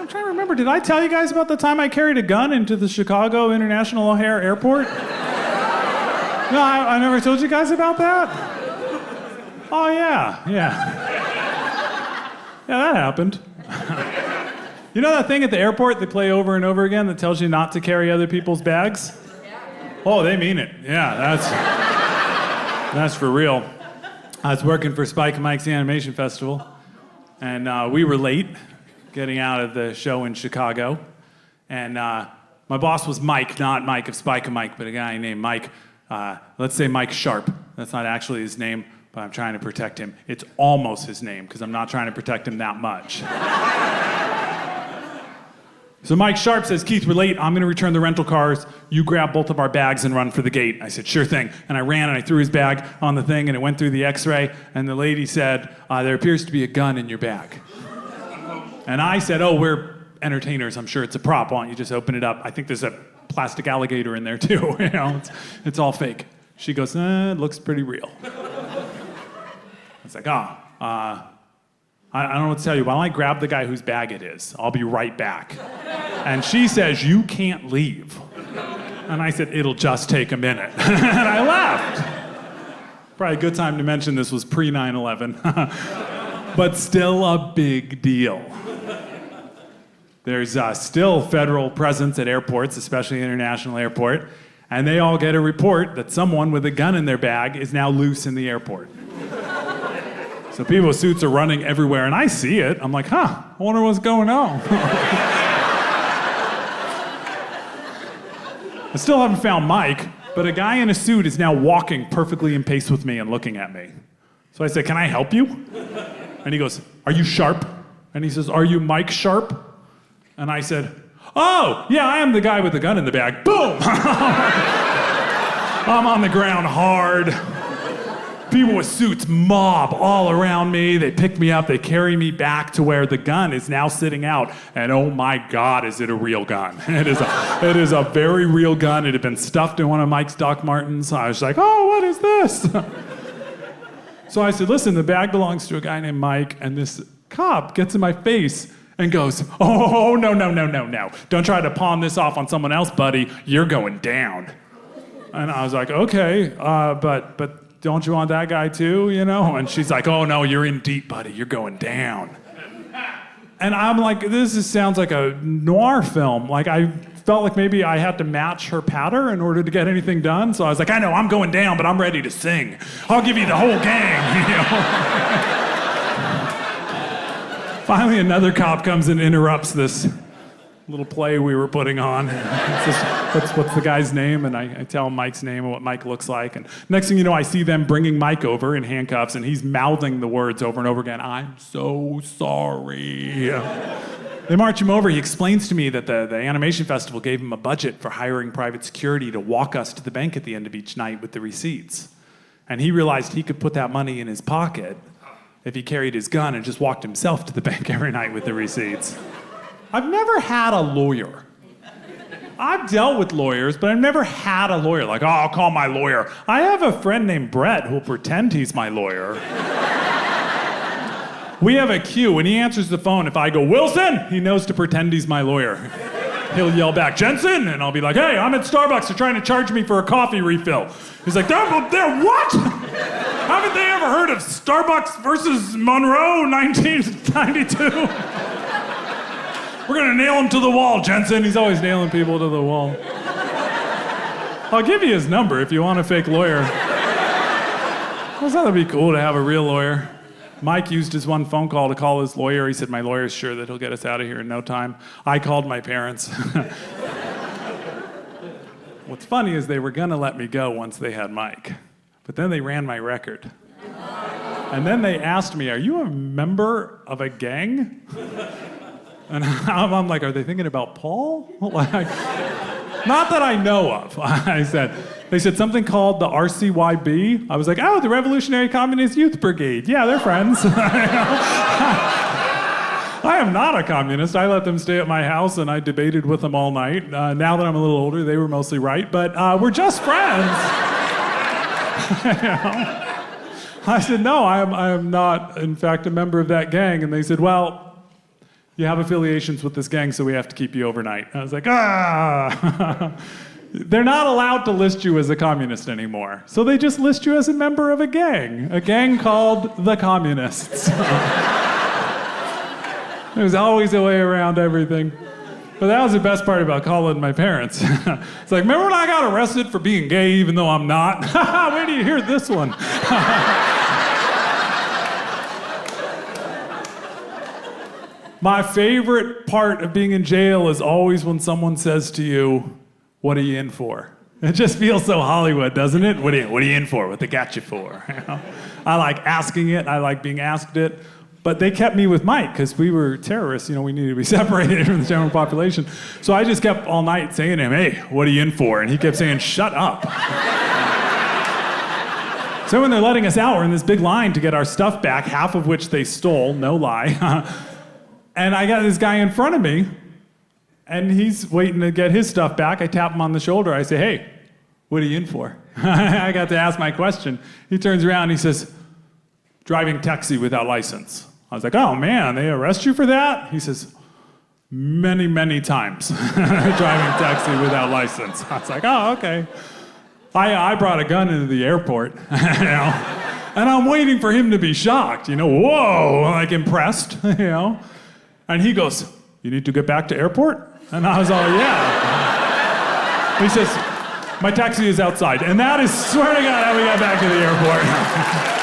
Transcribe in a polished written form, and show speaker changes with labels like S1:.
S1: I'm trying to remember, did I tell you guys about the time I carried a gun into the Chicago International O'Hare Airport? No, I never told you guys about that? Oh, yeah. Yeah, that happened. You know that thing at the airport they play over and over again that tells you not to carry other people's bags? Oh, they mean it. Yeah, that's for real. I was working for Spike and Mike's Animation Festival, and we were late getting out of the show in Chicago. And my boss was Mike, not Mike of Spike and Mike, but a guy named Mike. Let's say Mike Sharp. That's not actually his name, but I'm trying to protect him. It's almost his name, because I'm not trying to protect him that much. So Mike Sharp says, Keith, we're late. I'm going to return the rental cars. You grab both of our bags and run for the gate. I said, sure thing. And I ran and I threw his bag on the thing and it went through the x-ray. And the lady said, there appears to be a gun in your bag. And I said, oh, we're entertainers. I'm sure it's a prop. Why don't you just open it up? I think there's a plastic alligator in there too. You know, it's all fake. She goes, it looks pretty real. It's like, I don't know what to tell you. Why don't I grab the guy whose bag it is? I'll be right back. And she says, you can't leave. And I said, it'll just take a minute. And I left. Probably a good time to mention this was pre-9/11. But still a big deal. There's still federal presence at airports, especially International Airport, and they all get a report that someone with a gun in their bag is now loose in the airport. So people with suits are running everywhere, and I see it. I'm like, I wonder what's going on. I still haven't found Mike, but a guy in a suit is now walking perfectly in pace with me and looking at me. So I said, can I help you? And he goes, are you Sharp? And he says, are you Mike Sharp? And I said, oh, yeah, I am the guy with the gun in the bag. Boom! I'm on the ground hard. People with suits mob all around me. They pick me up, they carry me back to where the gun is now sitting out. And oh my God, is it a real gun. It is a very real gun. It had been stuffed in one of Mike's Doc Martens. I was like, oh, what is this? So I said, listen, the bag belongs to a guy named Mike, and this cop gets in my face and goes, oh, no. Don't try to pawn this off on someone else, buddy. You're going down. And I was like, okay, but don't you want that guy too, you know? And she's like, oh no, you're in deep, buddy. You're going down. And I'm like, sounds like a noir film. Like, I felt like maybe I had to match her patter in order to get anything done. So I was like, I know, I'm going down, but I'm ready to sing. I'll give you the whole gang, you know? Finally, another cop comes and interrupts this little play we were putting on. What's the guy's name? And I tell him Mike's name and what Mike looks like. And next thing you know, I see them bringing Mike over in handcuffs, and he's mouthing the words over and over again, I'm so sorry. They march him over. He explains to me that the Animation Festival gave him a budget for hiring private security to walk us to the bank at the end of each night with the receipts. And he realized he could put that money in his pocket if he carried his gun and just walked himself to the bank every night with the receipts. I've never had a lawyer. I've dealt with lawyers, but I've never had a lawyer. Like, I'll call my lawyer. I have a friend named Brett who'll pretend he's my lawyer. We have a queue. When he answers the phone, if I go, Wilson, he knows to pretend he's my lawyer. He'll yell back, Jensen, and I'll be like, hey, I'm at Starbucks. They're trying to charge me for a coffee refill. He's like, they're what? Haven't they ever heard of Starbucks versus Monroe, 1992? We're gonna nail him to the wall, Jensen. He's always nailing people to the wall. I'll give you his number if you want a fake lawyer. I thought that'd be cool to have a real lawyer. Mike used his one phone call to call his lawyer. He said, my lawyer's sure that he'll get us out of here in no time. I called my parents. What's funny is they were gonna let me go once they had Mike, but then they ran my record. And then they asked me, are you a member of a gang? And I'm like, are they thinking about Paul? Like, not that I know of. They said something called the RCYB. I was like, oh, the Revolutionary Communist Youth Brigade. Yeah, they're friends. I am not a communist. I let them stay at my house and I debated with them all night. Now that I'm a little older, they were mostly right, but we're just friends. You know? I said, no, I am not, in fact, a member of that gang. And they said, well, you have affiliations with this gang, so we have to keep you overnight. I was like, ah. They're not allowed to list you as a communist anymore. So they just list you as a member of a gang called the Communists. There's always a way around everything. But that was the best part about calling my parents. It's like, remember when I got arrested for being gay even though I'm not? Where do you hear this one? My favorite part of being in jail is always when someone says to you, what are you in for? It just feels so Hollywood, doesn't it? What are you in for? What they got you for? You know? I like asking it. I like being asked it. But they kept me with Mike because we were terrorists. You know, we needed to be separated from the general population. So I just kept all night saying to him, hey, what are you in for? And he kept saying, shut up. So when they're letting us out, we're in this big line to get our stuff back, half of which they stole, no lie. And I got this guy in front of me, and he's waiting to get his stuff back. I tap him on the shoulder. I say, hey, what are you in for? I got to ask my question. He turns around and he says, driving taxi without license. I was like, oh man, they arrest you for that? He says, many, many times. Driving taxi without license. I was like, oh, okay. I brought a gun into the airport, you know, and I'm waiting for him to be shocked, you know, whoa, like impressed, you know. And he goes, you need to get back to airport? And I was all, yeah. He says, my taxi is outside. And that is, swear to God, how we got back to the airport.